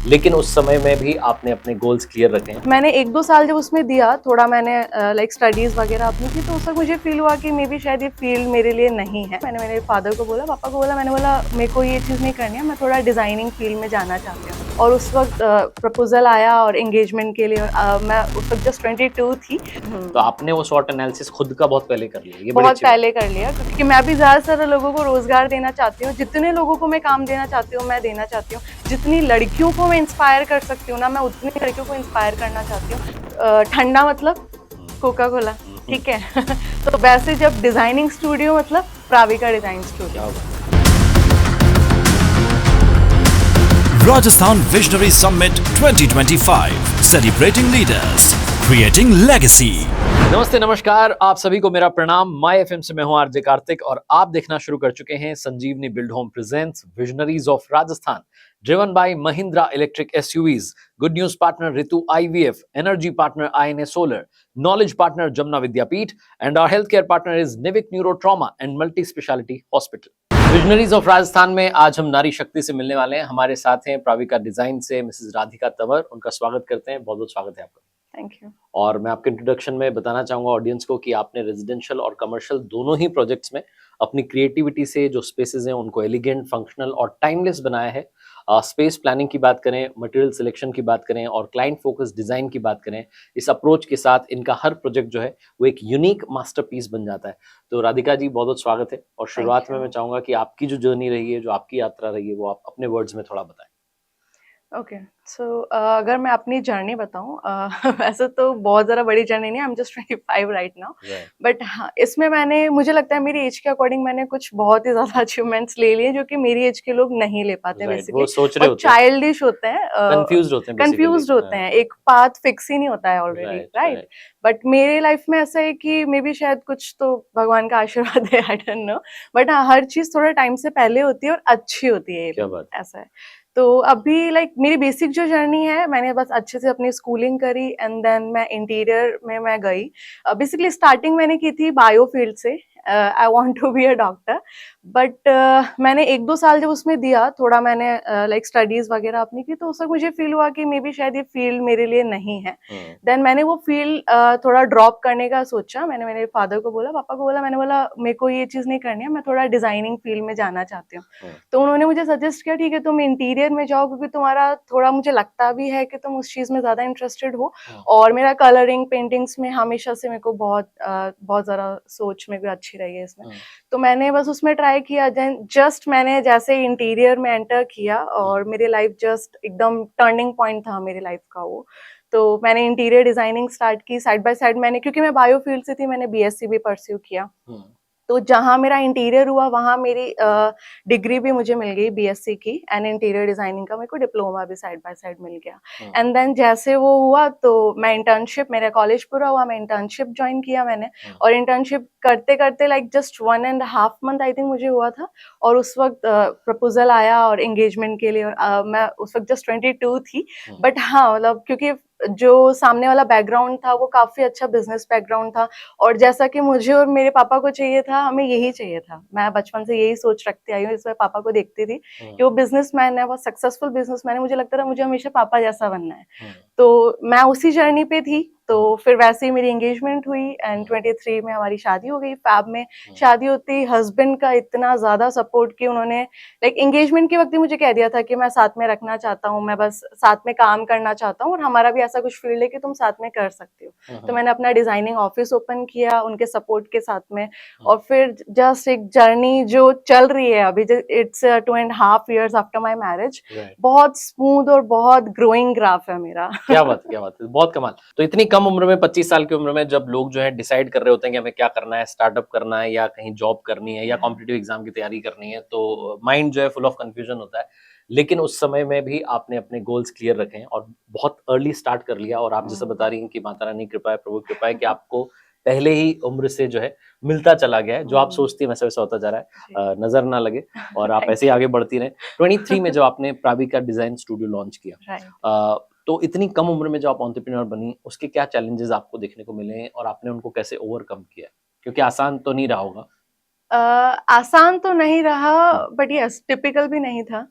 लेकिन उस समय में भी आपने अपने गोल्स क्लियर रखे हैं। मैंने 1-2 साल जब उसमें दिया, थोड़ा मैंने लाइक स्टडीज़ वगैरह अपनी की, तो उस वक़्त मुझे फ़ील हुआ कि मे बी शायद ये फ़ील्ड मेरे लिए नहीं है। मैंने मेरे फ़ादर को बोला, पापा को बोला, मैंने बोला मेरे को ये चीज़ नहीं करनी है, मैं थोड़ा डिज़ाइनिंग फ़ील्ड में जाना चाहती हूँ। और उस वक़्त प्रपोज़ल आया और एंगेजमेंट के लिए, और मैं उस वक़्त जस्ट 22 थी। तो आपने वो स्वॉट एनालिसिस खुद का बहुत पहले कर लिया, ये बड़ी बहुत अच्छी बात पहले कर लिया, क्योंकि मैं भी ज़्यादा से ज़्यादा लोगों को रोज़गार देना चाहती हूँ। जितने लोगों को मैं काम देना चाहती हूँ, मैं देना चाहती हूँ। जितनी लड़कियों को मैं इंस्पायर कर सकती हूँ ना, मैं उतनी लड़कियों को इंस्पायर करना चाहती हूँ। ठंडा मतलब कोका कोला, है। ठीक है। तो वैसे जब डिज़ाइनिंग स्टूडियो मतलब प्राविका डिज़ाइन स्टूडियो। क्या बात है। Rajasthan Visionary Summit 2025, celebrating leaders, creating legacy. नमस्ते नमस्कार, आप सभी को मेरा प्रणाम। माय एफएम से मैं हूं आरजे कार्तिक और आप देखना शुरू कर चुके हैं Sanjeevani build home presents visionaries of Rajasthan, driven by Mahindra electric SUVs, good news partner Ritu IVF, energy partner INA solar, knowledge partner Jamuna Vidyapeeth and our health care partner is Nivik neuro trauma and multi speciality hospital. Visionaries of Rajasthan में आज हम नारी शक्ति से मिलने वाले हैं। हमारे साथ हैं प्राविका डिजाइन से मिसेज राधिका तंवर। उनका स्वागत करते हैं, बहुत बहुत स्वागत है आपका। Thank you. और मैं आपके इंट्रोडक्शन में बताना चाहूंगा ऑडियंस को कि आपने रेजिडेंशियल और कमर्शियल दोनों ही प्रोजेक्ट्स में अपनी क्रिएटिविटी से जो स्पेसेस हैं उनको एलिगेंट, फंक्शनल और टाइमलेस बनाया है। स्पेस प्लानिंग की बात करें, मटेरियल सिलेक्शन की बात करें और क्लाइंट फोकस डिजाइन की बात करें, इस अप्रोच के साथ इनका हर प्रोजेक्ट जो है वो एक यूनिक मास्टरपीस बन जाता है। तो राधिका जी, बहुत बहुत स्वागत है। और शुरुआत में मैं चाहूंगा कि आपकी जो जर्नी रही है, जो आपकी यात्रा रही है, वो आप अपने वर्ड्स में थोड़ा बताएं। ओके, सो अगर मैं अपनी जर्नी बताऊं, वैसे तो बहुत ज़्यादा बड़ी जर्नी नहीं है, I am just 25 right now. But हाँ, इसमें मैंने, मुझे लगता है मेरी एज के अकॉर्डिंग मैंने कुछ बहुत ही ज़्यादा अचीवमेंट्स ले लिए जो कि मेरी एज के लोग नहीं ले पाते राइट, वो बेसिकली। सोच रहे बहुत होते हैं, चाइल्डिश होते हैं, कंफ्यूज्ड होते हैं बेसिकली। कंफ्यूज्ड होते हैं, एक पाथ फिक्स ही नहीं होता है already, right right. Right. But मेरे लाइफ में ऐसा है कि मे बी शायद कुछ तो भगवान का आशीर्वाद है, आई डोंट नो। बट हाँ, हर चीज़ थोड़ा टाइम से पहले होती है और अच्छी होती है, ये क्या भी बात। ऐसा है। तो अभी लाइक मेरी बेसिक जो जर्नी है, मैंने बस अच्छे से अपनी स्कूलिंग करी एंड देन मैं इंटीरियर में मैं गई। बेसिकली स्टार्टिंग मैंने की थी बायो फील्ड से। I want to be a doctor, but मैंने 1-2 साल जब उसमें दिया, थोड़ा मैंने लाइक स्टडीज वगैरह अपनी की, तो उस वक्त मुझे फील हुआ कि मे बी शायद ये फील्ड मेरे लिए नहीं है। देन मैंने वो फील्ड थोड़ा ड्रॉप करने का सोचा। मैंने मेरे फादर को बोला, पापा को बोला, मैंने बोला मेरे को ये चीज़ नहीं करनी है, मैं थोड़ा डिजाइनिंग फील्ड में जाना चाहती हूँ। तो उन्होंने मुझे सजेस्ट किया, ठीक है तुम इंटीरियर में जाओ, क्योंकि तुम्हारा थोड़ा, मुझे लगता भी है कि तुम उस चीज़ में ज़्यादा इंटरेस्टेड हो। और मेरा कलरिंग पेंटिंग्स में हमेशा से मेरे को बहुत ज़्यादा सोच में भी अच्छी रही है इसमें। तो मैंने बस उसमें ट्राई किया। देन जस्ट मैंने जैसे इंटीरियर में एंटर किया और मेरी लाइफ जस्ट एकदम टर्निंग पॉइंट था मेरी लाइफ का वो। तो मैंने इंटीरियर डिजाइनिंग स्टार्ट की, साइड बाय साइड मैंने, क्योंकि मैं बायो फील्ड से थी, मैंने बीएससी भी परस्यू किया। तो जहाँ मेरा इंटीरियर हुआ वहाँ मेरी डिग्री भी मुझे मिल गई बीएससी की एंड इंटीरियर डिजाइनिंग का, मेरे को डिप्लोमा भी साइड बाय साइड मिल गया। एंड देन जैसे वो हुआ तो मैं इंटर्नशिप, मेरा कॉलेज पूरा हुआ, मैं इंटर्नशिप ज्वाइन किया मैंने। और इंटर्नशिप करते करते like just 1.5 month I think मुझे हुआ था। और उस वक्त प्रपोजल आया और एंगेजमेंट के लिए, और मैं उस वक्त जस्ट 22 थी। बट हाँ, मतलब क्योंकि जो सामने वाला बैकग्राउंड था वो काफी अच्छा बिजनेस बैकग्राउंड था, और जैसा कि मुझे और मेरे पापा को चाहिए था, हमें यही चाहिए था। मैं बचपन से यही सोच रखती आई हूँ, इसमें पापा को देखती थी कि वो बिजनेसमैन है, वो सक्सेसफुल बिजनेसमैन है। मुझे लगता था मुझे हमेशा पापा जैसा बनना है। तो मैं उसी जर्नी पे थी। तो फिर वैसे ही मेरी एंगेजमेंट हुई एंड 23 में हमारी शादी हो गई। फैब में शादी होती, हस्बैंड का इतना ज्यादा सपोर्ट कि उन्होंने लाइक एंगेजमेंट के वक्त ही मुझे कह दिया था कि मैं साथ में रखना चाहता हूँ, मैं बस साथ में काम करना चाहता हूँ, और हमारा भी ऐसा कुछ फील्ड है कि तुम साथ में कर सकते हो। तो मैंने अपना डिजाइनिंग ऑफिस ओपन किया उनके सपोर्ट के साथ में। और फिर जस्ट एक जर्नी जो चल रही है अभी, it's 2.5 years after my marriage. बहुत स्मूथ और बहुत ग्रोइंग ग्राफ है मेरा। क्या बात है, क्या बात है, बहुत कमाल। तो इतनी कम उम्र में, 25 साल की उम्र में, जब लोग जो है डिसाइड कर रहे होते हैं कि हमें क्या करना है, स्टार्टअप करना है या कहीं जॉब करनी है या कॉम्पिटिटिव एग्जाम की तैयारी करनी है, तो माइंड जो है फुल ऑफ कंफ्यूजन होता है। लेकिन उस समय में भी आपने अपने गोल्स क्लियर रखे हैं और बहुत अर्ली स्टार्ट कर लिया। और आप जैसे बता रही हैं कि माता रानी की कृपा है, प्रभु की कृपा है कि आपको पहले ही उम्र से जो है मिलता चला गया है। जो आप सोचती है वैसा वैसा होता जा रहा है, नजर ना लगे और आप ऐसे ही आगे बढ़ती रहे। 23 में जब आपने प्राविका डिजाइन स्टूडियो लॉन्च किया, तो इतनी कम उम्र में जो आप एंटरप्रेन्योर बनी, उसके क्या चैलेंजेस आपको देखने को मिले और आपने उनको कैसे ओवरकम किया? क्योंकि आसान तो नहीं रहा होगा। आसान तो नहीं रहा, बट यस टिपिकल भी नहीं था।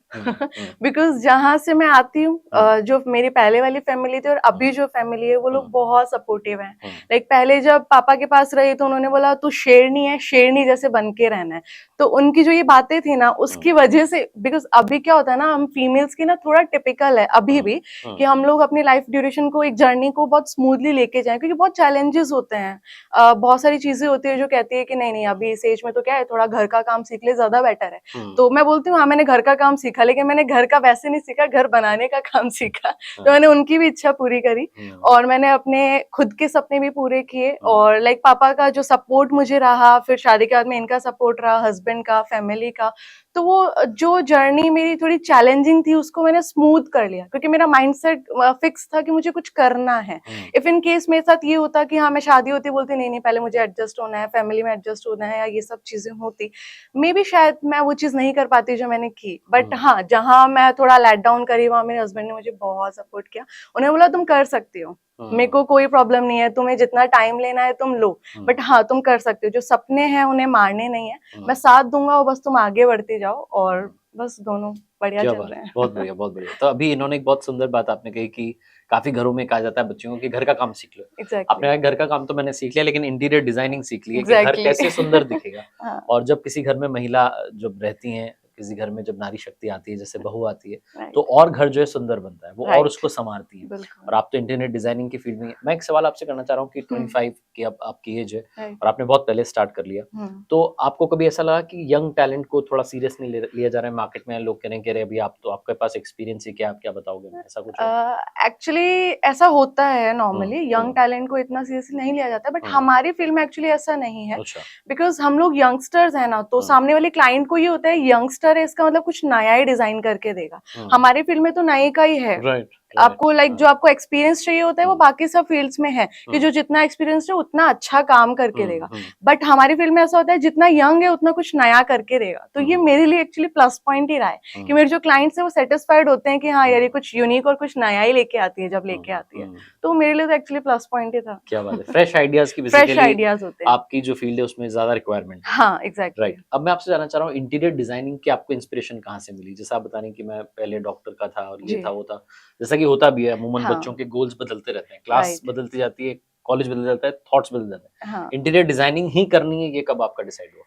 बिकॉज जहाँ से मैं आती हूँ, जो मेरी पहले वाली फैमिली थी और अभी जो फैमिली है, वो लोग बहुत सपोर्टिव हैं। लाइक पहले जब पापा के पास रही तो उन्होंने बोला तू शेरनी है, शेरनी जैसे बन के रहना है। तो उनकी जो ये बातें थी ना, उसकी वजह से, बिकॉज अभी क्या होता है ना, हम फीमेल्स की ना थोड़ा टिपिकल है अभी भी, कि हम लोग अपनी लाइफ ड्यूरेशन को, एक जर्नी को बहुत स्मूथली लेके जाएं, क्योंकि बहुत चैलेंजेस होते हैं, बहुत सारी चीजें होती है जो कहती है कि नहीं नहीं अभी इस एज में तो क्या है, थोड़ा घर का काम सीख ले, ज्यादा बेटर है। तो मैं बोलती हूँ हाँ, मैंने घर का काम सीखा, लेकिन मैंने घर का वैसे नहीं सीखा, घर बनाने का काम सीखा। तो मैंने उनकी भी इच्छा पूरी करी, और मैंने अपने खुद के सपने भी पूरे किए। और लाइक पापा का जो सपोर्ट मुझे रहा, फिर शादी के बाद में इनका सपोर्ट रहा, हस्बैंड का, फैमिली का, तो वो जो जर्नी मेरी थोड़ी चैलेंजिंग थी उसको मैंने स्मूथ कर लिया, क्योंकि मेरा माइंडसेट फिक्स था कि मुझे कुछ करना है। इफ इन केस मेरे साथ ये होता कि हाँ मैं शादी होती, बोलती नहीं नहीं पहले मुझे एडजस्ट होना है, फैमिली में एडजस्ट होना है, या ये सब चीजें होती, मे बी शायद मैं वो चीज नहीं कर पाती जो मैंने की। बट हाँ, जहाँ मैं थोड़ा लेट डाउन करी, वहाँ मेरे हस्बैंड ने मुझे बहुत सपोर्ट किया। उन्हें बोला तुम कर सकती हो, मेरे को कोई प्रॉब्लम नहीं है, तुम्हें जितना टाइम लेना है तुम लो, बट हाँ तुम कर सकते हो, जो सपने हैं उन्हें मारने नहीं है, मैं साथ दूंगा, और बस तुम आगे बढ़ते जाओ, और बस दोनों बढ़िया चल रहे हैं। बहुत बढ़िया, बहुत बढ़िया। तो अभी इन्होंने एक बहुत सुंदर बात आपने कही कि काफी घरों में कहा जाता है बच्चों को कि घर का काम सीख लो। Exactly. आपने कहा घर का काम तो मैंने सीख लिया, लेकिन इंटीरियर डिजाइनिंग सीख ली है कि Exactly. घर कैसे सुंदर दिखेगा। हाँ, और जब किसी घर में महिला जब रहती हैं, किसी घर में जब नारी शक्ति आती है, जैसे बहू आती है, right, तो और घर जो है सुंदर बनता है, वो और right, उसको संवारती है। बिल्कुल, और आप तो इंटीरियर डिजाइनिंग की फील्ड में हैं। मैं एक सवाल आपसे करना चाह रहा हूँ कि 25 की अब आपकी एज है right, और आपने बहुत पहले स्टार्ट कर लिया, तो आपको कभी ऐसा लगा कि यंग टैलेंट को थोड़ा सीरियस नहीं लिया जा रहा है मार्केट में? लोग कह रहे हैं कि अरे अभी आप तो, आपके पास एक्सपीरियंस है, क्या आप क्या बताओगे, ऐसा कुछ है? एक्चुअली ऐसा होता है नॉर्मली, यंग टैलेंट को इतना सीरियसली नहीं लिया जाता, बट हमारी फील्ड में एक्चुअली ऐसा नहीं है। अच्छा। बिकॉज हम लोग यंगस्टर्स हैं ना, तो सामने वाले क्लाइंट को ये होता है यंगस्टर है, इसका मतलब कुछ नया ही डिजाइन करके देगा। हमारी फील्ड में तो नए का ही है। राइट, आपको लाइक जो आपको एक्सपीरियंस चाहिए होता है वो बाकी सब फील्ड्स में है, कि जो जितना एक्सपीरियंस है उतना अच्छा काम करके देगा। बट हमारी फील्ड में ऐसा होता है जितना यंग है उतना कुछ नया करके देगा। तो ये मेरे लिए एक्चुअली प्लस पॉइंट ही रहा है कि मेरे जो क्लाइंट्स है वो सेटिस्फाइड होते हैं कि हाँ यार ये कुछ यूनिक और कुछ नया ही लेके आती है, जब लेके आती है। तो मेरे लिए तो एक्चुअली प्लस पॉइंट ही था। क्या बात है, फ्रेश आइडियाज की फ्रेश बेसिकली आइडियाज होते हैं। आपकी जो फील्ड है उसमें ज्यादा रिक्वायरमेंट है। हाँ एग्जैक्टली। राइट, अब मैं आपसे जानना चाह रहा हूँ इंटीरियर डिजाइनिंग की आपको इंस्पिरेशन कहाँ से मिली? जैसा आप बता रही कि मैं पहले डॉक्टर का था और ये जी। था वो था, जैसा कि होता भी है अमूमन, हाँ। बच्चों के गोल्स बदलते रहते हैं, क्लास राइट। बदलती जाती है, कॉलेज बदल जाता है, थॉट्स बदल जाते हैं। हाँ, इंटीरियर डिजाइनिंग ही करनी है, ये कब आपका डिसाइड हुआ?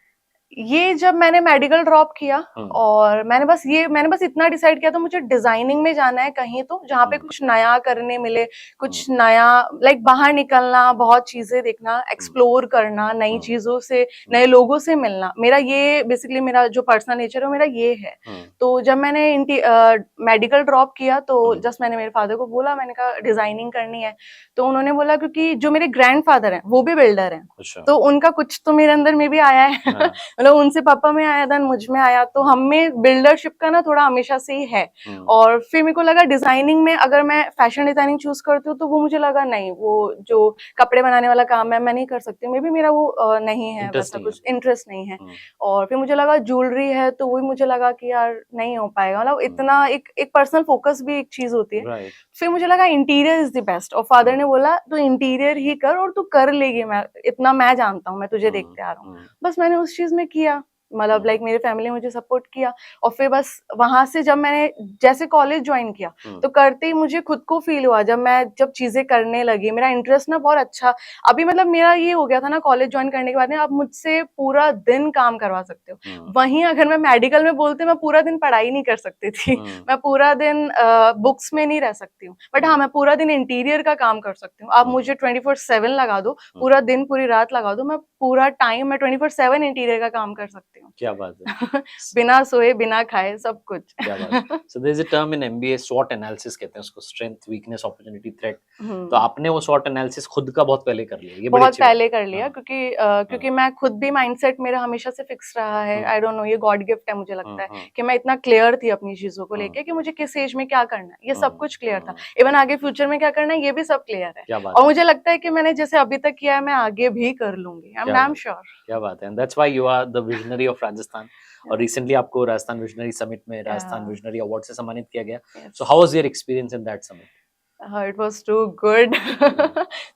ये जब मैंने मेडिकल ड्रॉप किया और मैंने बस इतना डिसाइड किया था, मुझे डिजाइनिंग में जाना है कहीं तो जहाँ पे कुछ नया करने मिले, कुछ नया, लाइक बाहर निकलना, बहुत चीजें देखना, एक्सप्लोर करना, नई चीजों से, नए लोगों से मिलना। मेरा ये बेसिकली मेरा जो पर्सनल नेचर है वो मेरा ये है। तो जब मैंने मेडिकल ड्रॉप किया तो जस्ट मैंने मेरे फादर को बोला, मैंने कहा डिजाइनिंग करनी है। तो उन्होंने बोला क्योंकि जो मेरे ग्रैंडफादर हैं वो भी बिल्डर हैं, तो उनका कुछ तो मेरे अंदर में भी आया है। मतलब उनसे पापा में आया, देन मुझ में आया, तो हम में बिल्डरशिप का ना थोड़ा हमेशा से ही है। और फिर मेरे को लगा डिजाइनिंग में अगर मैं फैशन डिजाइनिंग चूज करती हूँ तो वो मुझे लगा नहीं, वो जो कपड़े बनाने वाला काम है मैं नहीं कर सकती, मे बी मेरा वो नहीं है, वैसा कुछ इंटरेस्ट नहीं है। और फिर मुझे लगा ज्वेलरी है, तो वही मुझे लगा कि यार नहीं हो पाएगा, मतलब इतना एक पर्सनल फोकस भी एक चीज होती है। फिर मुझे लगा इंटीरियर इज द बेस्ट, और फादर ने बोला तू इंटीरियर ही कर और तू कर लेगी, मैं इतना मैं जानता हूँ, मैं तुझे देखते आ रहा हूँ। बस मैंने उस चीज में किया, मतलब लाइक मेरे फैमिली ने मुझे सपोर्ट किया। और फिर बस वहां से जब मैंने जैसे कॉलेज ज्वाइन किया तो करते ही मुझे खुद को फील हुआ, जब चीजें करने लगी, मेरा इंटरेस्ट ना बहुत अच्छा, अभी मतलब मेरा ये हो गया था ना कॉलेज ज्वाइन करने के बाद में, आप मुझसे पूरा दिन काम करवा सकते हो। वहीं अगर मैं मेडिकल में बोलते मैं पूरा दिन पढ़ाई नहीं कर सकती थी, मैं पूरा दिन बुक्स में नहीं रह सकती हूँ, बट हाँ मैं पूरा दिन इंटीरियर का काम कर सकती हूँ। आप मुझे 24/7 लगा दो, पूरा दिन पूरी रात लगा दो, मैं पूरा टाइम मैं 24/7 इंटीरियर का काम कर सकती हूँ। क्या बात है। बिना सोए बिना खाए सब कुछ। क्या बात है। So there is a term in MBA, SWOT analysis कहते हैं उसको, स्ट्रेंथ, वीकनेस, अपॉर्चुनिटी, थ्रेट। तो आपने वो SWOT एनालिसिस खुद का बहुत पहले कर लिया, ये बड़ी बहुत अच्छी बात पहले है। कर लिया, क्योंकि मैं खुद भी माइंडसेट मेरा हमेशा से फिक्स रहा है। आई डोंट नो, ये गॉड गिफ्ट है मुझे लगता है कि मैं इतना क्लियर थी अपनी चीजों को लेके कि मुझे किस एज में क्या करना है, ये सब कुछ क्लियर था। इवन आगे फ्यूचर में क्या करना है ये भी सब क्लियर है। और मुझे लगता है कि मैंने जैसे अभी तक किया है मैं आगे भी कर लूंगी, आई एम डैम श्योर। क्या बात है, and that's why you are the visionary of Rajasthan. और रिसेंटली आपको राजस्थान विजनरी समिट में राजस्थान विजनरी अवार्ड से सम्मानित किया गया। So how was your experience in that summit? It was too good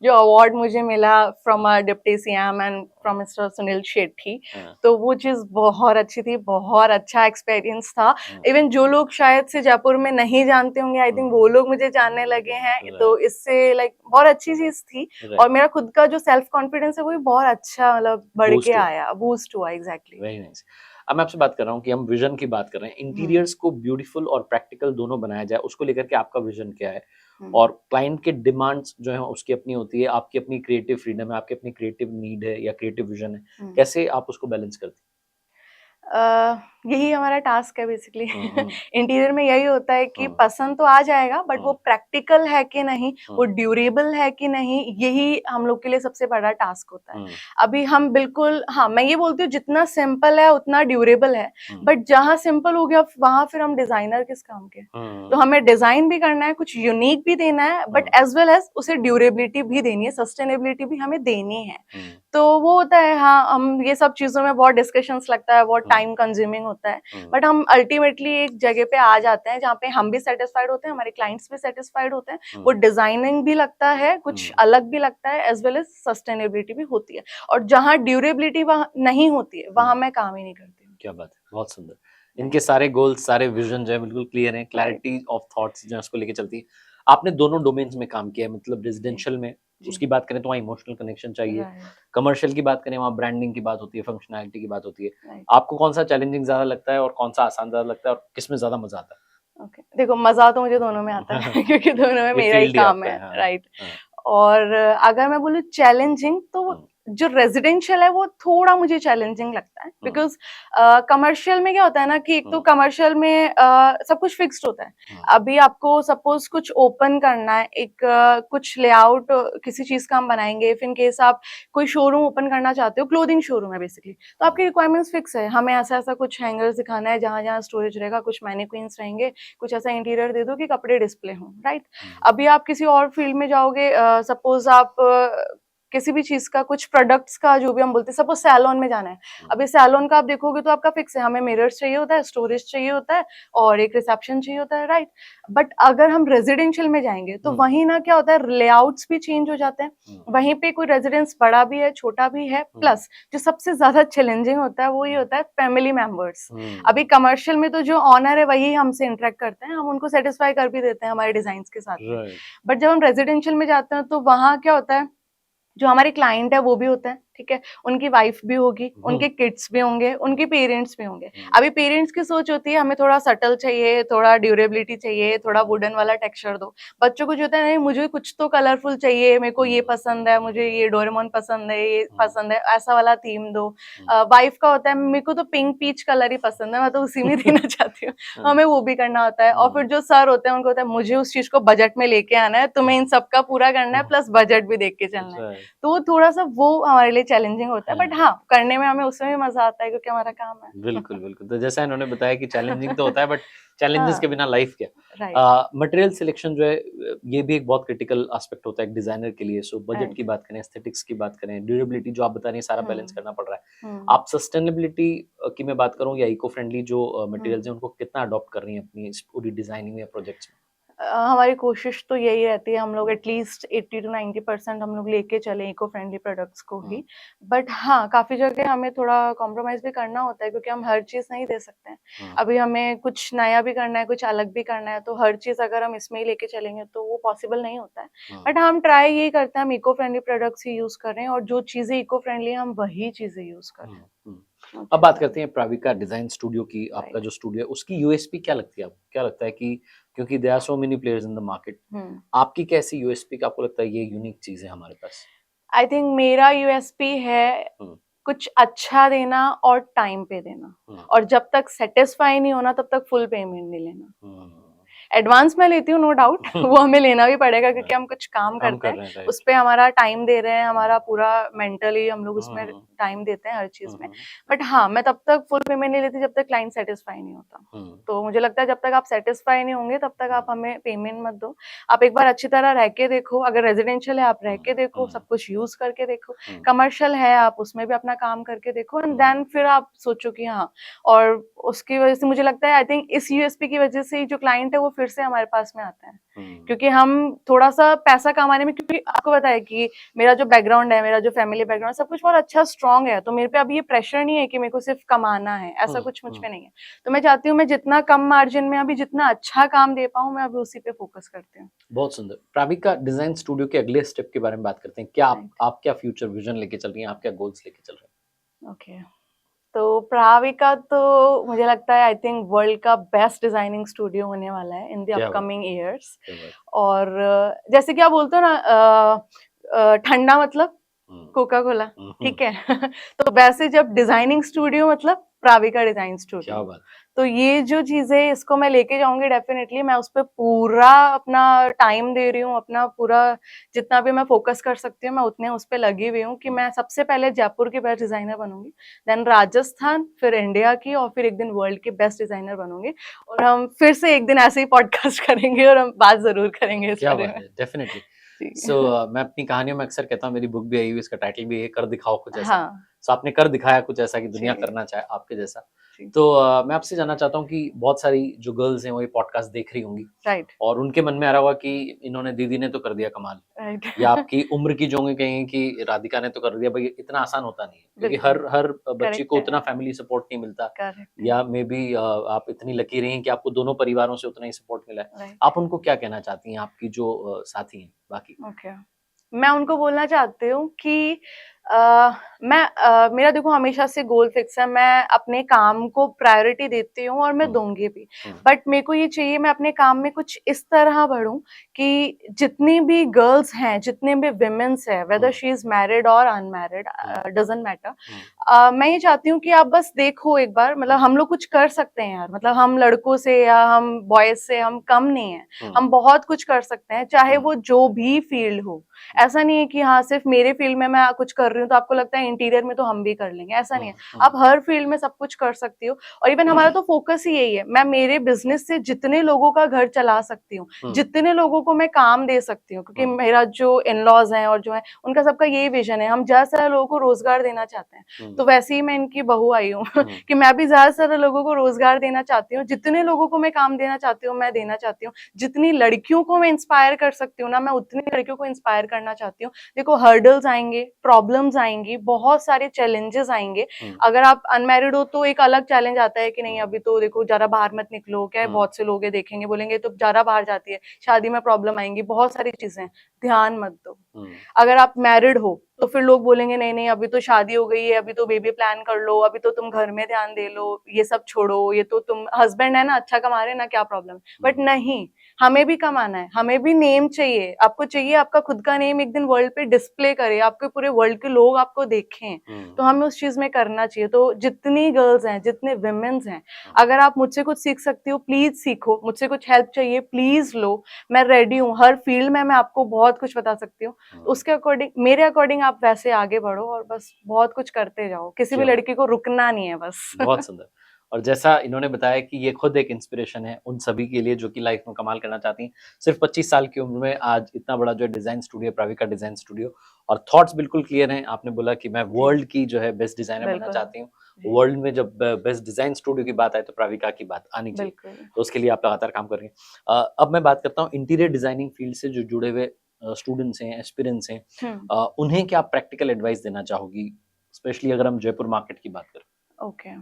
जो अवार्ड मुझे मिला from deputy CM and from Mister Sunil Shetty, हाँ, तो वो चीज़ बहुत अच्छी थी, बहुत अच्छा एक्सपीरियंस था। हाँ, इवन जो लोग शायद से जयपुर में नहीं जानते होंगे, आई थिंक वो लोग मुझे जानने लगे हैं, तो राइट, इससे लाइक बहुत अच्छी चीज़ थी। और राइट, मेरा खुद का जो सेल्फ कॉन्फिडेंस है वो भी बहुत अच्छा मतलब बढ़ के बूस्ट हुआ, आया, बूस्ट हुआ एग्जैक्टली। Very nice. अब मैं आपसे बात कर रहा हूँ कि हम विजन की बात कर रहे हैं, इंटीरियर्स को ब्यूटीफुल और प्रैक्टिकल दोनों बनाया जाए, उसको लेकर के आपका विजन क्या है? और क्लाइंट के डिमांड्स जो है उसकी अपनी होती है, आपकी अपनी क्रिएटिव फ्रीडम है, आपकी अपनी क्रिएटिव नीड है या क्रिएटिव विजन है, कैसे आप उसको बैलेंस करती यही हमारा टास्क है बेसिकली। हैं? हुँ, इंटीरियर में यही होता है कि हुँ, पसंद तो आ जाएगा, बट वो हुँ, प्रैक्टिकल है कि नहीं, वो हुँ, ड्यूरेबल है कि नहीं, यही हम लोग के लिए सबसे बड़ा टास्क होता है। हुँ, अभी हम बिल्कुल, हाँ, मैं ये बोलती हूँ जितना सिंपल है उतना ड्यूरेबल है, हुँ, बट जहाँ सिंपल हो गया वहां फिर हम डिजाइनर किस काम के? हुँ, तो हमें डिजाइन भी करना है, कुछ यूनिक भी देना है, बट हुँ, एज वेल एज उसे ड्यूरेबिलिटी भी देनी है, सस्टेनेबिलिटी भी हमें देनी है। हुँ, तो वो होता है, हाँ, हम ये सब चीज़ों में बहुत डिस्कशंस लगता है, बहुत हुँ, टाइम कंज्यूमिंग होता है, हुँ, बट हम अल्टीमेटली एक जगह पे आ जाते हैं जहाँ पे हम भी सैटिस्फाइड होते हैं, हमारे क्लाइंट्स भी सैटिस्फाइड होते हैं। वो हुँ, डिजाइनिंग भी लगता है, कुछ हुँ, अलग भी लगता है, एज वेल एज सस्टेनेबिलिटी भी होती है। और जहाँ ड्यूरेबिलिटी वहाँ नहीं होती है, वहाँ हुँ। मैं काम ही नहीं करती हूँ। क्या बात है! बहुत सुंदर। राइट, इनके सारे गोल्स, सारे विज़न जो है बिल्कुल क्लियर हैं, राइट, क्लैरिटी ऑफ थॉट्स जो है उसको लेके चलती है। आपने दोनों डोमेन्स में काम किया है मतलब जी, रेज़िडेंशियल में जी, उसकी बात करें तो वहाँ इमोशनल कनेक्शन चाहिए, राइट, कमर्शियल की बात करें वहाँ ब्रांडिंग की बात होती है, फंक्शनैलिटी की बात होती है। राइट, आपको कौन-सा चैलेंजिंग ज़्यादा लगता है और कौन-सा आसान ज़्यादा लगता है और किसमें ज़्यादा मज़ा आता ओके। देखो, मज़ा तो मुझे दोनों में आता है? है क्योंकि दोनों में ये मेरा ही फ़ील्ड ही काम आपका है, है। हाँ, राइट। हाँ। और अगर मैं बोलूँ चैलेंजिंग, तो हुँ, जो रेजिडेंशियल है वो थोड़ा मुझे चैलेंजिंग लगता है, हुँ, बिकॉज कमर्शियल में क्या होता है ना कि एक तो हुँ, कमर्शियल में सब कुछ फिक्स्ड होता है। हुँ, अभी आपको सपोज कुछ ओपन करना है, एक कुछ लेआउट किसी चीज का हम बनाएंगे, इफ इन केस आप कोई शोरूम ओपन करना चाहते हो, क्लोथिंग शोरूम है बेसिकली, तो हुँ, आपकी रिक्वायरमेंट्स फिक्स है, हमें ऐसा ऐसा कुछ हैंगर्स दिखाना है जहाँ जहाँ स्टोरेज रहेगा, कुछ मैनिक्विन्स रहेंगे, कुछ ऐसा इंटीरियर दे दो कि कपड़े डिस्प्ले हों, राइट। हुँ, अभी आप किसी और फील्ड में जाओगे, सपोज आप किसी भी चीज का, कुछ प्रोडक्ट्स का, जो भी हम बोलते हैं, सपोज सैलून में जाना है। हुँ, अभी सैलून का आप देखोगे तो आपका फिक्स है, हमें मिरर्स चाहिए होता है, स्टोरेज चाहिए होता है और एक रिसेप्शन चाहिए होता है, राइट। बट अगर हम रेजिडेंशियल में जाएंगे तो हुँ, वहीं ना क्या होता है, लेआउट्स भी चेंज हो जाते हैं। हुँ, वहीं पे कोई रेजिडेंस बड़ा भी है, छोटा भी है, हुँ, प्लस जो सबसे ज्यादा चैलेंजिंग होता है वो ये होता है फैमिली मेंबर्स। हुँ, अभी कमर्शियल में तो जो ऑनर है वही हमसे इंटरेक्ट करते हैं, हम उनको सेटिस्फाई कर भी देते हैं हमारे डिजाइन के साथ में। राइट। बट जब हम रेजिडेंशियल में जाते हैं तो वहाँ क्या होता है, जो हमारे क्लाइंट है वो भी होते हैं, ठीक है, उनकी वाइफ भी होगी, हुँ, उनके किड्स भी होंगे, उनके पेरेंट्स भी होंगे। हुँ, अभी पेरेंट्स की सोच होती है हमें थोड़ा सटल चाहिए, थोड़ा ड्यूरेबिलिटी चाहिए, थोड़ा वुडन वाला टेक्सचर दो। बच्चों को जो होता है, नहीं मुझे कुछ तो कलरफुल चाहिए, मेरे को ये हुँ, पसंद है, मुझे ये डोरेमोन पसंद है, ये हुँ, पसंद है, ऐसा वाला थीम दो। हुँ। वाइफ का होता है, मेरे को तो पिंक पीच कलर ही पसंद है, मैं तो उसी में देना चाहती हूँ। हाँ, हमें वो भी करना होता है। और हुँ, फिर जो सर होते हैं उनको होता है मुझे उस चीज को बजट में लेके आना है, तुम्हें इन सबका पूरा करना है, हुँ, प्लस बजट भी देख के चलना है। राइट, तो वो थोड़ा-सा वो हमारे लिए चैलेंजिंग होता है, हाँ, बट हाँ, करने में हमें उसमें भी मज़ा आता है क्योंकि हमारा काम है। बिल्कुल, बिल्कुल। तो जैसा इन्होंने बताया कि चैलेंजिंग तो होता है बट चैलेंजेस हाँ, के बिना लाइफ क्या? राइट, मटेरियल सिलेक्शन जो है ये भी एक बहुत क्रिटिकल एस्पेक्ट होता है एक डिज़ाइनर के लिए। So budget right. की बात करें, एस्थेटिक्स की बात करें, ड्यूरेबिलिटी जो आप बता रही हैं सारा बैलेंस हुँ, करना पड़ रहा है। हुँ, आप सस्टेनेबिलिटी की मैं बात करूँ या इको फ्रेंडली जो मटेरियल्स हुँ। हैं उनको कितना अडॉप्ट कर रही हैं अपनी इस पूरी डिज़ाइनिंग या प्रोजेक्ट्स में? हमारी कोशिश तो यही रहती है, हम लोग एटलीस्ट 80 टू 90% हम लोग लेके चलें इको फ्रेंडली प्रोडक्ट्स को हुँ, ही। बट हाँ, काफ़ी जगह हमें थोड़ा कॉम्प्रोमाइज़ भी करना होता है क्योंकि हम हर चीज़ नहीं दे सकते हैं। हुँ, अभी हमें कुछ नया भी करना है, कुछ अलग भी करना है, तो हर चीज़ अगर हम इसमें ही लेके चलेंगे तो वो पॉसिबल नहीं होता है। हुँ, बट हम ट्राई यही करते हैं, हम इको फ्रेंडली प्रोडक्ट्स ही यूज़ कर रहे हैं और जो चीज़ें इको फ्रेंडली हैं हम वही चीज़ें यूज़ कर रहे हुँ, हैं। हुँ। वो अब चीज़ बात है। करते हैं प्राविका डिज़ाइन स्टूडियो की, आपका राइट। जो स्टूडियो है, उसकी यूएसपी क्या लगती है आपको? क्या लगता है कि क्योंकि there are so many players in the market, हुँ। आपकी कैसी यूएसपी का आपको लगता है ये यूनिक चीज़ है हमारे पास? आई थिंक मेरा यूएसपी है हुँ, कुछ अच्छा देना और टाइम पे देना, हुँ, और जब तक सेटिस्फाई नहीं होना तब तक फुल पेमेंट नहीं लेना। हुँ। एडवांस मैं लेती हूँ, नो डाउट वो हमें लेना भी पड़ेगा क्योंकि राइट, हम कुछ काम काम करते कर हैं, रहे हैं, उस राइट। पे हमारा टाइम दे रहे हैं, हुँ, हमारा पूरा मेंटली हम लोग हुँ, उसमें हुँ, टाइम देते हैं हर चीज़ हुँ, में। हुँ, बट हाँ, मैं तब तक फुल पेमेंट नहीं लेती जब तक क्लाइंट सेटिस्फाई नहीं होता। हुँ, तो मुझे लगता है जब तक आप सेटिस्फाई नहीं होंगे तब तक हुँ, आप हमें पेमेंट मत दो। आप एक बार अच्छी तरह रह के देखो, अगर रेज़िडेंशियल है आप रह हुँ, के देखो, हुँ, सब कुछ यूज़ करके देखो, हुँ, कमर्शियल है आप उसमें भी अपना काम करके देखो, एंड हुँ, देन फिर आप सोचो कि हाँ। और उसकी वजह से मुझे लगता है, आई थिंक इस यूएसपी की वजह से ही जो क्लाइंट है वो फिर से हमारे पास में आते हैं। क्योंकि हम थोड़ा सा पैसा कमाने में, क्योंकि आपको पता है कि मेरा जो बैकग्राउंड है, मेरा जो फैमिली बैकग्राउंड सब कुछ बहुत अच्छा स्ट्रांग है, तो मेरे पे अभी ये प्रेशर नहीं है कि मेरे को सिर्फ कमाना है, ऐसा कुछ मुझ पे नहीं है। तो मैं चाहती हूँ मैं जितना कम मार्जिन में अभी जितना अच्छा काम दे पाऊँ, मैं अभी उसी पे फोकस करती हूँ। बहुत सुंदर। प्राविका, डिजाइन स्टूडियो के अगले स्टेप के बारे में बात करते हैं। क्या आप क्या फ्यूचर विजन लेके चल रही हैं, आप क्या गोल्स लेके चल रहे हैं? ओके, तो प्राविका तो मुझे लगता है आई थिंक वर्ल्ड का बेस्ट डिजाइनिंग स्टूडियो होने वाला है इन द क्या बात अपकमिंग ईयर्स। क्या बात। और जैसे कि आप बोलते हो ना, ठंडा मतलब कोका कोला, ठीक है। तो वैसे जब डिजाइनिंग स्टूडियो मतलब प्राविका डिजाइन क्या स्टूडियो, बात। तो ये जो चीजें इसको मैं लेके जाऊंगी डेफिनेटली, मैं उस पर पूरा अपना टाइम दे रही हूँ, अपना पूरा जितना भी मैं फोकस कर सकती हूँ मैं उतने उस पर लगी हुई हूँ कि मैं सबसे पहले जयपुर की बेस्ट डिजाइनर बनूंगी, देन राजस्थान, फिर इंडिया की, और फिर एक दिन वर्ल्ड की बेस्ट डिजाइनर बनूंगी। और हम फिर से एक दिन ऐसे ही पॉडकास्ट करेंगे और हम बात जरूर करेंगे इस क्या बारे बात में। है, डेफिनेटली। जी। सो मैं अपनी कहानियों में अक्सर कहता हूँ, मेरी बुक भी आई हुई, इसका टाइटल भी है कर दिखाओ कुछ ऐसा। हाँ सो आपने कर दिखाया कुछ ऐसा कि दुनिया जी करना चाहे आपके जैसा। जी। तो मैं आपसे जानना चाहता हूँ कि बहुत सारी जो गर्ल्स हैं वो ये पॉडकास्ट देख रही होंगी राइट और उनके मन में आ रहा होगा कि इन्होंने, दीदी ने तो कर दिया कमाल, राइट। या आपकी उम्र की जो होंगे कहेंगे कि राधिका ने तो कर दिया। भाई इतना आसान होता नहीं है, क्योंकि बिल्कुल हर हर बच्ची करेक्ट को है, उतना फैमिली सपोर्ट नहीं मिलता, करेक्ट है, या मे बी आप इतनी लकी रही हैं कि आपको दोनों परिवारों से उतना ही सपोर्ट मिला है। राइट। आप उनको क्या कहना चाहती हैं, आपकी जो साथी हैं बाकी? ओके, मैं उनको बोलना चाहती हूँ कि मेरा देखो हमेशा से गोल फिक्स है, मैं अपने काम को प्रायोरिटी देती हूँ और मैं दूंगी भी। बट मेरे को ये चाहिए मैं अपने काम में कुछ इस तरह बढ़ूं कि जितनी भी गर्ल्स हैं, जितने भी विमेन्स है, वेदर शी इज मैरिड और अनमैरिड, डजंट मैटर, मैं ये चाहती हूँ कि आप बस देखो एक बार, मतलब हम लोग कुछ कर सकते हैं यार, मतलब हम लड़कों से या हम बॉयज से हम कम नहीं है, हम बहुत कुछ कर सकते हैं, चाहे वो जो भी फील्ड हो। ऐसा नहीं है कि हाँ सिर्फ मेरे फील्ड में मैं कुछ कर रही हूँ तो आपको लगता है इंटीरियर में तो हम भी कर लेंगे, ऐसा नहीं है। आप हर फील्ड में सब कुछ कर सकती हो, और इवन हमारा तो फोकस ही यही है, मैं मेरे बिजनेस से जितने लोगों का घर चला सकती हूँ, जितने लोगों को मैं काम दे सकती हूँ, क्योंकि मेरा जो इन लॉज है और जो है उनका सबका यही विजन है, हम ज्यादा से ज्यादा लोगों को रोजगार देना चाहते हैं। तो वैसे ही मैं इनकी बहू आई हूँ कि मैं भी ज्यादा से ज्यादा लोगों को रोजगार देना चाहती हूँ, जितने लोगों को मैं काम देना चाहती हूँ मैं देना चाहती हूँ, जितनी लड़कियों को मैं इंस्पायर कर सकती हूँ ना मैं उतनी लड़कियों को इंस्पायर करना चाहती हूँ। देखो हर्डल्स आएंगे, प्रॉब्लम्स आएंगी, बहुत सारे चैलेंजेस आएंगे। अगर आप अनमैरिड हो तो एक अलग चैलेंज आता है कि नहीं अभी तो देखो ज्यादा बाहर मत निकलो, क्या है बहुत से लोग ये देखेंगे बोलेंगे तो ज्यादा बाहर जाती है, शादी में प्रॉब्लम आएंगी, बहुत सारी चीजें, ध्यान मत दो। अगर आप मैरिड हो तो फिर लोग बोलेंगे नहीं नहीं अभी तो शादी हो गई है, अभी तो बेबी प्लान कर लो, अभी तो तुम घर में ध्यान दे लो, ये सब छोड़ो, ये तो तुम हस्बैंड है ना, अच्छा कमा रहे ना, क्या प्रॉब्लम है। बट नहीं, हमें भी कमाना है, हमें भी नेम चाहिए, आपको चाहिए आपका खुद का नेम एक दिन वर्ल्ड पे डिस्प्ले करे, आपके पूरे वर्ल्ड के लोग आपको देखें, तो हमें उस चीज में करना चाहिए। तो जितनी गर्ल्स हैं, जितने विमेन्स हैं, अगर आप मुझसे कुछ सीख सकती हो प्लीज सीखो, मुझसे कुछ हेल्प चाहिए प्लीज लो, मैं रेडी हूँ, हर फील्ड में मैं आपको बहुत कुछ बता सकती हूँ। उसके अकॉर्डिंग, मेरे अकॉर्डिंग आप वैसे आगे बढ़ो और बस बहुत कुछ करते जाओ, किसी भी लड़की को रुकना नहीं है बस। बहुत सुंदर। और जैसा इन्होंने बताया कि ये खुद एक इंस्पिरेशन है उन सभी के लिए जो कि लाइफ में कमाल करना चाहती हैं। सिर्फ 25 साल की उम्र में आज इतना बड़ा जो डिजाइन स्टूडियो, प्राविका डिजाइन स्टूडियो, और थॉट्स बिल्कुल क्लियर हैं। आपने बोला कि मैं वर्ल्ड की जो है बेस्ट डिजाइनर बनना चाहती हूँ। वर्ल्ड में जब बेस्ट डिजाइन स्टूडियो की बात आए तो प्राविका की बात आनी चाहिए, तो उसके लिए आप लगातार काम कर रही हैं। अब मैं बात करता हूँ इंटीरियर डिजाइनिंग फील्ड से जो जुड़े हुए स्टूडेंट्स हैं, एस्पिरेंट्स हैं, उन्हें क्या प्रैक्टिकल एडवाइस देना चाहोगी, स्पेशली अगर हम जयपुर मार्केट की बात करें? ओके,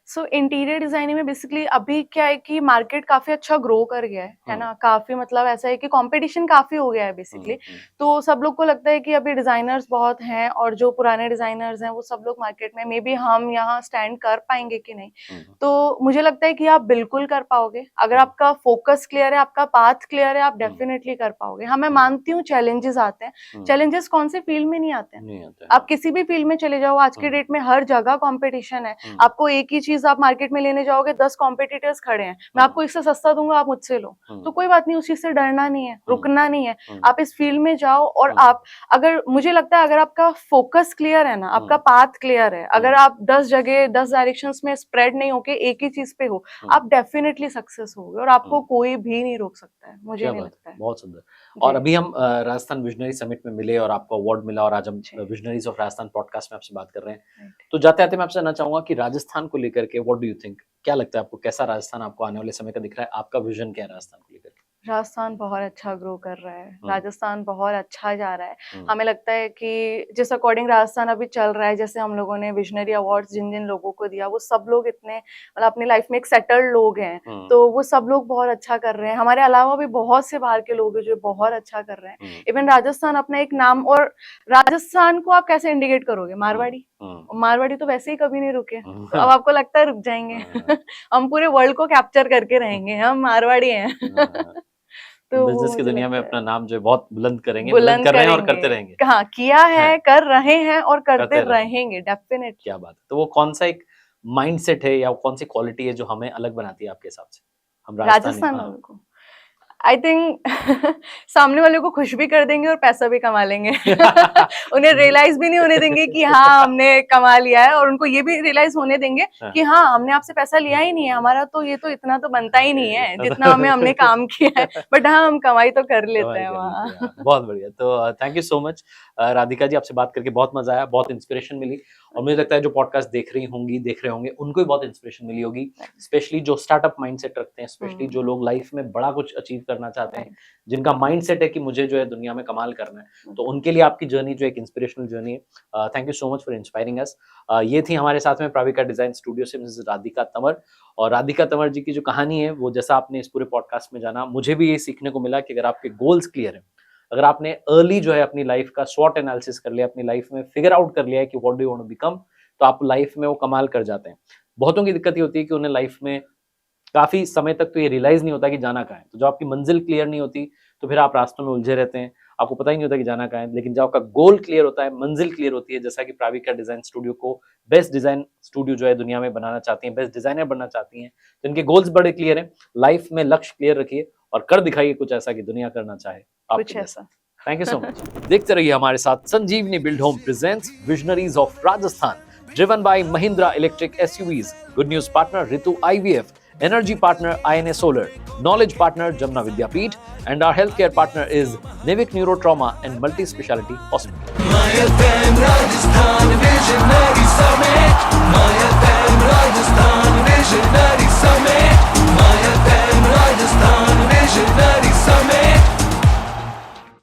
सो इंटीरियर डिजाइनिंग में बेसिकली अभी क्या है कि मार्केट काफी अच्छा ग्रो कर गया है ना, काफी मतलब ऐसा है कि कंपटीशन काफी हो गया है बेसिकली। तो सब लोग को लगता है कि अभी डिजाइनर्स बहुत हैं और जो पुराने डिजाइनर्स हैं वो सब लोग मार्केट में, मे बी हम यहाँ स्टैंड कर पाएंगे कि नहीं। तो मुझे लगता है कि आप बिल्कुल कर पाओगे, अगर आपका फोकस क्लियर है, आपका पाथ क्लियर है, आप डेफिनेटली कर पाओगे। हाँ मैं मानती हूँ चैलेंजेस आते हैं, चैलेंजेस कौन से फील्ड में नहीं आते हैं, आप किसी भी फील्ड में चले जाओ, आज के डेट में हर जगह कॉम्पिटिशन है। आपको एक ही चीज आप मार्केट में लेने जाओगे, 10 कॉम्पिटिटर्स खड़े हैं, मैं आपको इससे सस्ता दूंगा, आप मुझसे लो, तो कोई बात नहीं, उस चीज से डरना नहीं है, रुकना नहीं है, आप इस फील्ड में जाओ। और आप, अगर मुझे लगता है अगर आपका फोकस क्लियर है ना, आपका पाथ क्लियर है, अगर आप 10 जगह 10 डायरेक्शंस में स्प्रेड नहीं होके एक ही चीज पे हो, आप डेफिनेटली सक्सेस होगे और आपको कोई भी नहीं रोक सकता है, मुझे नहीं लगता है। बहुत सुंदर। और अभी हम राजस्थान विजनरी समिट में मिले और आपको अवार्ड मिला और आज हम विजनरीज ऑफ राजस्थान पॉडकास्ट में आपसे बात कर रहे हैं। तो जाते आते मैं आपसे जानना चाहूंगा कि राजस्थान को लेकर के व्हाट डू यू थिंक, क्या लगता है आपको, कैसा राजस्थान आपको आने वाले समय का दिख रहा है, आपका विजन क्या है राजस्थान को लेकर? राजस्थान बहुत अच्छा ग्रो कर रहा है, हम्म। राजस्थान बहुत अच्छा जा रहा है। हम्म। हमें लगता है कि जिस अकॉर्डिंग राजस्थान अभी चल रहा है, जैसे हम लोगों ने विजनरी अवार्ड्स जिन जिन लोगों को दिया, वो सब लोग इतने मतलब अपनी लाइफ में एक सेटल्ड लोग हैं, हम्म। तो वो सब लोग बहुत अच्छा कर रहे हैं। हमारे अलावा भी बहुत से बाहर के लोग हैं जो बहुत अच्छा कर रहे हैं। हम्म। इवन राजस्थान अपना एक नाम, और राजस्थान को आप कैसे इंडिकेट करोगे? मारवाड़ी। हम्म। मारवाड़ी तो वैसे ही कभी नहीं रुके, हम्म। तो अब आपको लगता है रुक जाएंगे? हाँ। हम पूरे वर्ल्ड को कैप्चर करके रहेंगे, हम मारवाड़ी हैं। हाँ। तो वो बिजनेस की मुझे दुनिया में लगता है अपना नाम जो है बहुत बुलंद करेंगे, बुलंद बुलंद कर रहे हैं और करेंगे। करते रहेंगे। हाँ, किया है, हैं। कर रहे हैं और करते करते रहेंगे। रहेंगे डेफिनेटली। क्या बात है। तो वो कौन सा एक माइंडसेट है या कौन सी क्वालिटी है जो हमें अलग बनाती है आपके हिसाब से? हम राजस्थानी। राजस्थान हाँ। वालों को आई थिंक सामने वाले को खुश भी कर देंगे और पैसा भी कमा लेंगे। उन्हें रियलाइज भी नहीं होने देंगे कि हाँ हमने कमा लिया है, और उनको ये भी रियलाइज होने देंगे हाँ। कि हाँ हमने आपसे पैसा लिया ही नहीं है, हमारा तो ये तो इतना तो बनता ही नहीं है जितना हमने काम किया है, बट हाँ हम कमाई तो कर लेते कमाई हैं कर वहाँ। लेते हैं। बहुत बढ़िया। तो thank you so much Radhika ji, आपसे बात करके बहुत मजा आया, बहुत इंस्पिरेशन मिली, और मुझे लगता है जो पॉडकास्ट देख रही होंगी, देख रहे होंगे, उनको भी बहुत इंस्पिरेशन मिली होगी, स्पेशली जो स्टार्टअप माइंडसेट रखते हैं, स्पेशली जो लोग लाइफ में बड़ा कुछ अचीव करना चाहते हैं, जिनका माइंडसेट है कि मुझे जो है दुनिया में कमाल करना है, तो उनके लिए आपकी जर्नी जो एक इंस्पिरेशनल जर्नी है। Thank you so much for inspiring अस। ये थी हमारे साथ में प्राविका डिजाइन स्टूडियो से मिसेस राधिका तंवर। और राधिका तंवर जी की जो कहानी है वो जैसा आपने इस पूरे पॉडकास्ट में जाना, मुझे भी ये सीखने को मिला कि अगर आपके गोल्स क्लियर हैं, अगर आपने अर्ली जो है अपनी लाइफ का स्वॉट एनालिसिस कर लिया, अपनी लाइफ में फिगर आउट कर लिया है कि what do you want to become, तो आप लाइफ में वो कमाल कर जाते हैं। बहुतों की दिक्कत ये होती है कि उन्हें लाइफ में काफी समय तक तो ये रियलाइज नहीं होता कि जाना कहाँ है। तो जब आपकी मंजिल क्लियर नहीं होती तो फिर आप रास्तों में उलझे रहते हैं, आपको पता ही नहीं होता कि जाना कहाँ है। लेकिन जब आपका गोल क्लियर होता है, मंजिल क्लियर होती है, जैसा कि प्राविका डिजाइन स्टूडियो को बेस्ट डिजाइन स्टूडियो जो है दुनिया में बनाना चाहती हैं, बेस्ट डिजाइनर बनना चाहती हैं, तो इनके गोल्स बड़े क्लियर हैं। लाइफ में लक्ष्य क्लियर रखिए और कर दिखाइए कुछ ऐसा कि दुनिया करना चाहे कुछ ऐसा। Thank you so much. देखते रहिए हमारे साथ Sanjeevani build home presents visionaries of Rajasthan, driven by Mahindra Electric SUVs. Good news partner Ritu IVF, energy partner INA Solar, knowledge partner Jamna Vidyapeeth, and our healthcare partner is Nivik Neurotrauma and Multi Speciality Hospital.